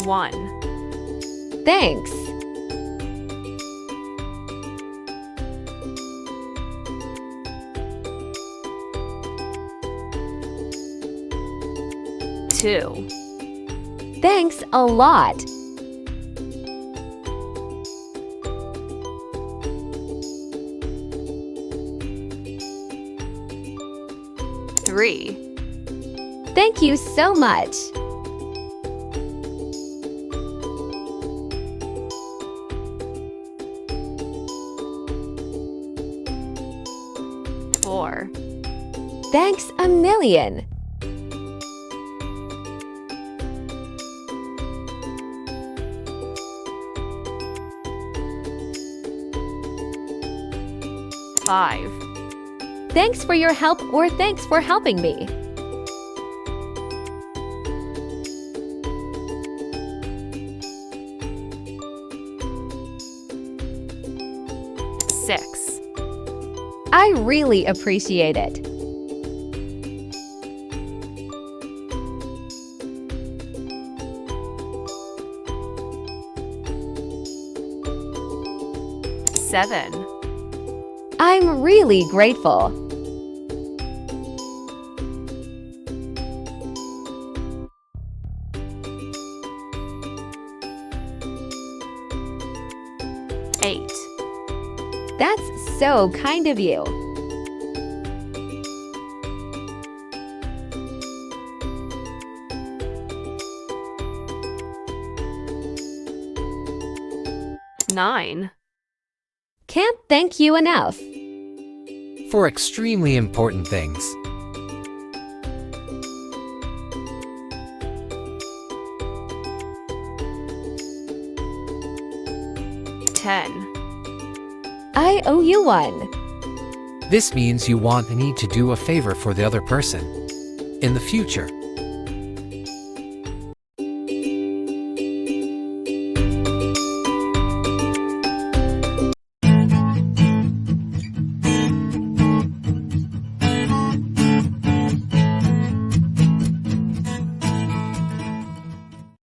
1, Thanks. 2, Thanks a lot. 3, Thank you so much. 4, Thanks a million. 5, Thanks for your help or thanks for helping me. 6, I really appreciate it. 7, I'm really grateful. 8, That's so kind of you. 9, Can't thank you enough. For extremely important things. 10, I owe you one. This means you want and need to do a favor for the other person in the future.